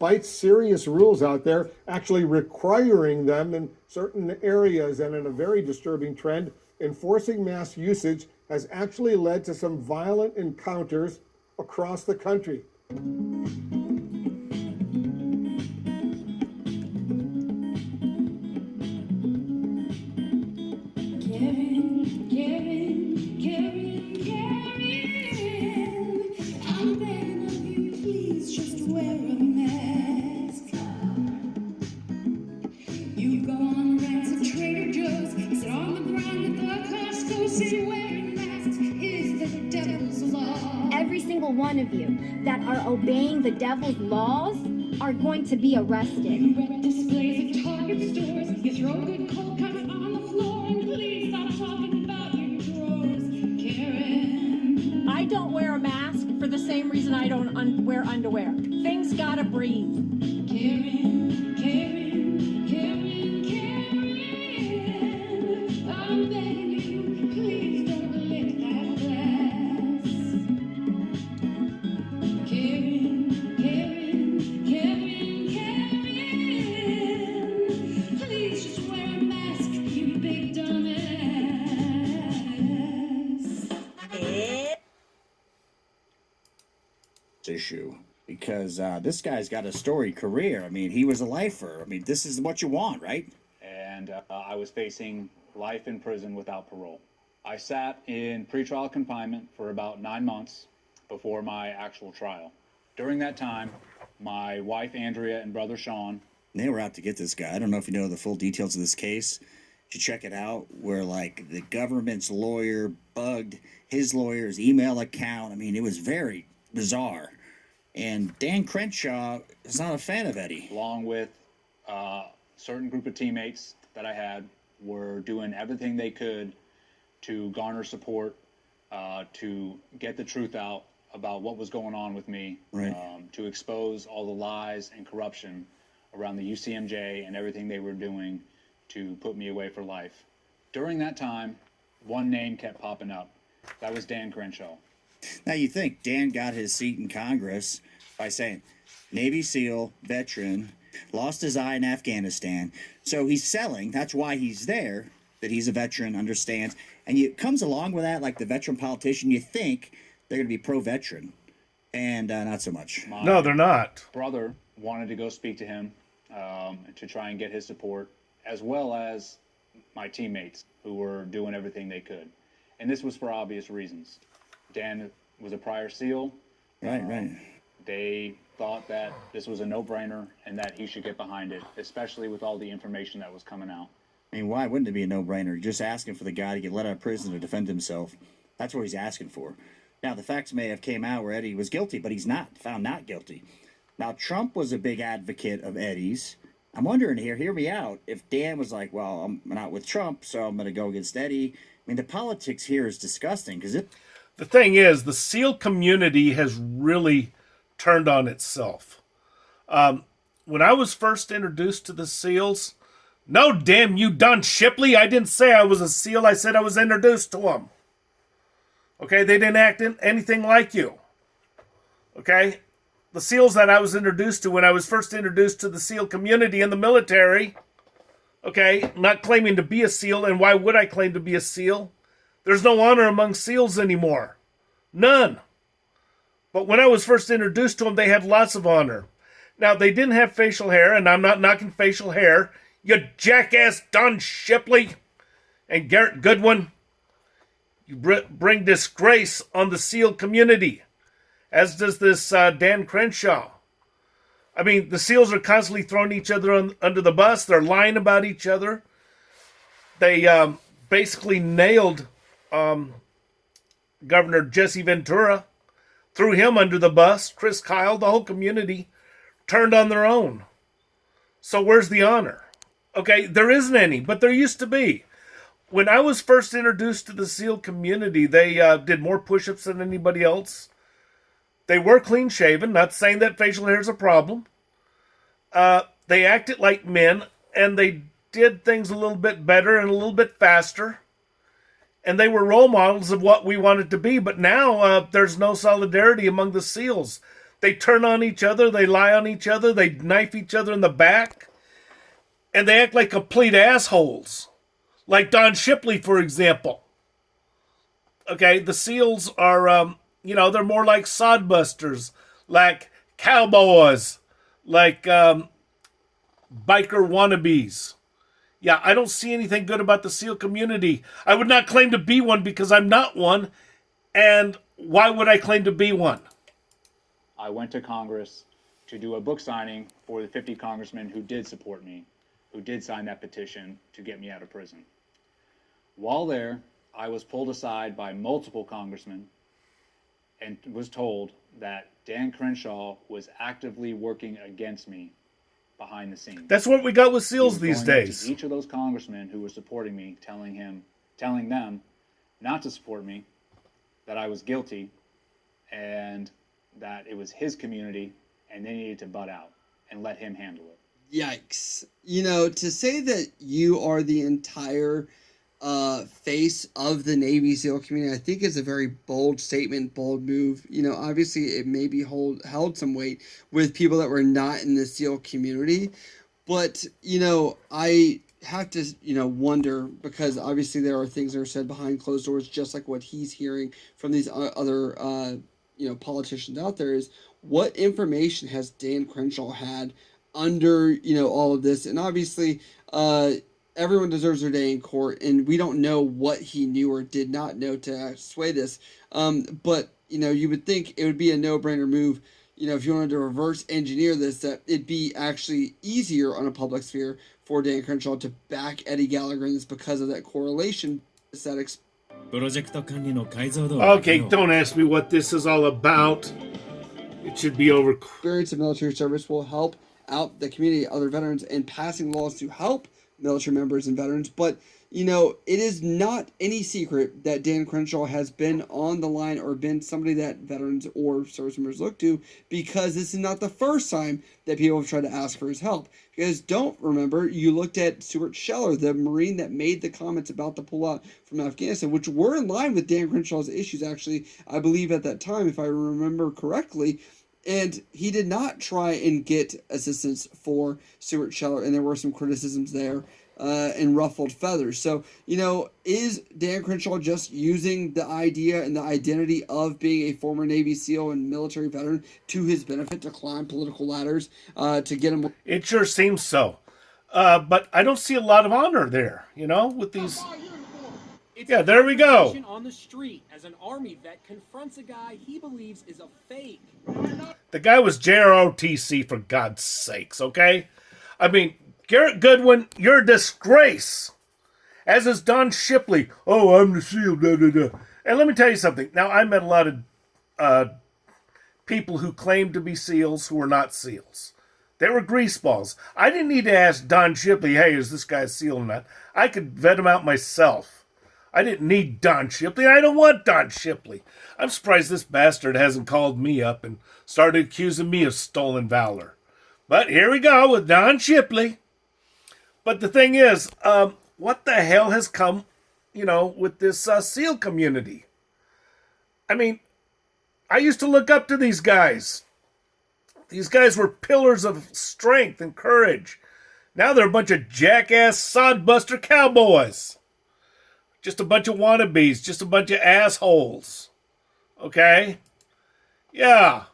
despite serious rules out there, actually requiring them in certain areas, and in a very disturbing trend, enforcing mask usage has actually led to some violent encounters across the country. Every single one of you that are obeying the devil's laws are going to be arrested. You wreck displays at Target stores. You throw good cold cuts on the floor. And please stop talking about your drawers, Karen. I don't wear a mask for the same reason I don't wear underwear. Things gotta breathe. Karen, Karen, Karen, Karen. I'm begging you, please don't lick that glass. Karen, Karen, Karen, Karen. Please just wear a mask, you big dumbass. Issue because this guy's got a storied career. I mean, he was a lifer. I mean, this is what you want, right? And I was facing life in prison without parole. I sat in pretrial confinement for about 9 months before my actual trial. During that time, my wife Andrea and brother Sean, They were out to get this guy. I don't know if you know the full details of this case. You should check it out, where like the government's lawyer bugged his lawyer's email account. I mean, it was very bizarre. And Dan Crenshaw is not a fan of Eddie. along with a certain group of teammates that I had, were doing everything they could to garner support, to get the truth out about what was going on with me, Right. To expose all the lies and corruption around the UCMJ and everything they were doing to put me away for life. During that time, one name kept popping up. That was Dan Crenshaw. Now you think Dan got his seat in Congress by saying Navy SEAL, veteran, lost his eye in Afghanistan. So he's selling, that's why he's there, that he's a veteran, understands. And it comes along with that, like the veteran politician, you think they're going to be pro-veteran. And not so much. No, they're not. Brother wanted to go speak to him to try and get his support, as well as my teammates who were doing everything they could. And this was for obvious reasons. Dan was a prior SEAL. Right. They thought that this was a no-brainer and that he should get behind it, especially with all the information that was coming out. I mean, why wouldn't it be a no-brainer? You're just asking for the guy to get let out of prison to defend himself. That's what he's asking for. Now, the facts may have came out where Eddie was guilty, but he's not, found not guilty. Now, Trump was a big advocate of Eddie's. I'm wondering here, hear me out, if Dan was like, well, I'm not with Trump, so I'm going to go against Eddie. I mean, the politics here is disgusting, because The thing is, the SEAL community has really turned on itself. When I was first introduced to the SEALs, no, damn you, Don Shipley, I didn't say I was a SEAL, I said I was introduced to them. Okay, they didn't act anything like you. Okay, the SEALs that I was introduced to when I was first introduced to the SEAL community in the military, okay, not claiming to be a SEAL, and why would I claim to be a SEAL? There's no honor among SEALs anymore. None. But when I was first introduced to them, they had lots of honor. Now, they didn't have facial hair, and I'm not knocking facial hair. You jackass Don Shipley and Garrett Goodwin. You bring disgrace on the SEAL community, as does this Dan Crenshaw. I mean, the SEALs are constantly throwing each other under the bus. They're lying about each other. They basically nailed Governor Jesse Ventura, threw him under the bus. Chris Kyle, the whole community turned on their own. So where's the honor? Okay, there isn't any, but there used to be. When I was first introduced to the SEAL community, they did more push-ups than anybody else. They were clean-shaven, not saying that facial hair is a problem. They acted like men, and they did things a little bit better and a little bit faster. And they were role models of what we wanted to be. But now there's no solidarity among the SEALs. They turn on each other, they lie on each other, they knife each other in the back, and they act like complete assholes. Like Don Shipley, for example. Okay, the SEALs are, they're more like sodbusters, like cowboys, like biker wannabes. Yeah, I don't see anything good about the SEAL community. I would not claim to be one because I'm not one. And why would I claim to be one? I went to Congress to do a book signing for the 50 congressmen who did support me, who did sign that petition to get me out of prison. While there, I was pulled aside by multiple congressmen and was told that Dan Crenshaw was actively working against me behind the scenes. That's what we got with SEALs He was these going up days. to each of those congressmen who were supporting me, telling them not to support me, that I was guilty, and that it was his community, and they needed to butt out and let him handle it. Yikes. To say that you are the entire face of the Navy SEAL community, I think is a very bold statement, bold move. Obviously it may be held some weight with people that were not in the SEAL community, but I have to wonder, because obviously there are things that are said behind closed doors, just like what he's hearing from these other politicians out there, is what information has Dan Crenshaw had under all of this. And obviously everyone deserves their day in court, and we don't know what he knew or did not know to sway this. But you would think it would be a no-brainer move, if you wanted to reverse engineer this, that it'd be actually easier on a public sphere for Dan Crenshaw to back Eddie Gallagher in this because of that correlation. Okay, don't ask me what this is all about. It should be over. Experience of military service will help out the community, other veterans, and passing laws to help military members and veterans. But it is not any secret that Dan Crenshaw has been on the line or been somebody that veterans or service members look to, because this is not the first time that people have tried to ask for his help. Because don't remember, you looked at Stuart Scheller, the Marine that made the comments about the pullout from Afghanistan, which were in line with Dan Crenshaw's issues, actually, I believe at that time, if I remember correctly. And he did not try and get assistance for Stuart Scheller, and there were some criticisms there and ruffled feathers. So, is Dan Crenshaw just using the idea and the identity of being a former Navy SEAL and military veteran to his benefit to climb political ladders to get him? It sure seems so. But I don't see a lot of honor there, with these. Yeah, there we go. On the street as an Army vet confronts a guy he believes is a fake. The guy was JROTC, for God's sakes, okay? I mean, Garrett Goodwin, you're a disgrace. As is Don Shipley. Oh, I'm the SEAL, da da da. And let me tell you something. Now, I met a lot of people who claimed to be SEALs who were not SEALs. They were greaseballs. I didn't need to ask Don Shipley, hey, is this guy a SEAL or not? I could vet him out myself. I didn't need Don Shipley. I don't want Don Shipley. I'm surprised this bastard hasn't called me up and started accusing me of stolen valor. But here we go with Don Shipley. But the thing is, what the hell has come, with this SEAL community? I mean, I used to look up to these guys. These guys were pillars of strength and courage. Now they're a bunch of jackass sodbuster cowboys. Just a bunch of wannabes, just a bunch of assholes. Okay? Yeah.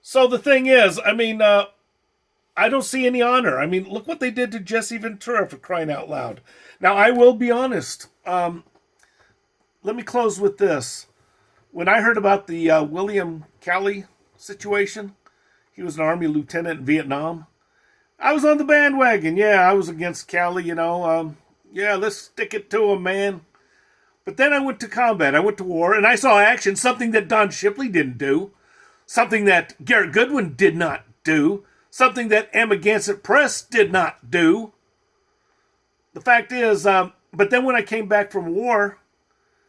So the thing is, I mean, I don't see any honor. I mean, look what they did to Jesse Ventura, for crying out loud. Now, I will be honest. Let me close with this. When I heard about the William Calley situation, he was an Army lieutenant in Vietnam. I was on the bandwagon. Yeah, I was against Calley, yeah, let's stick it to him, man. But then I went to combat. I went to war, and I saw action, something that Don Shipley didn't do, something that Garrett Goodwin did not do, something that Amagansett Press did not do. The fact is, but then when I came back from war,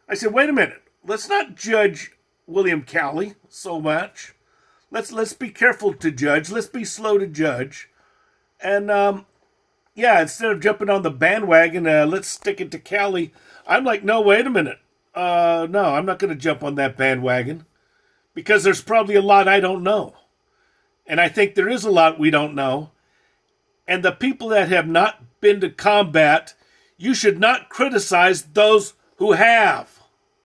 I said, wait a minute, let's not judge William Calley so much. Let's be careful to judge. Let's be slow to judge. And, yeah, instead of jumping on the bandwagon, let's stick it to Calley. I'm like, no, wait a minute. No, I'm not going to jump on that bandwagon because there's probably a lot I don't know. And I think there is a lot we don't know. And the people that have not been to combat, you should not criticize those who have.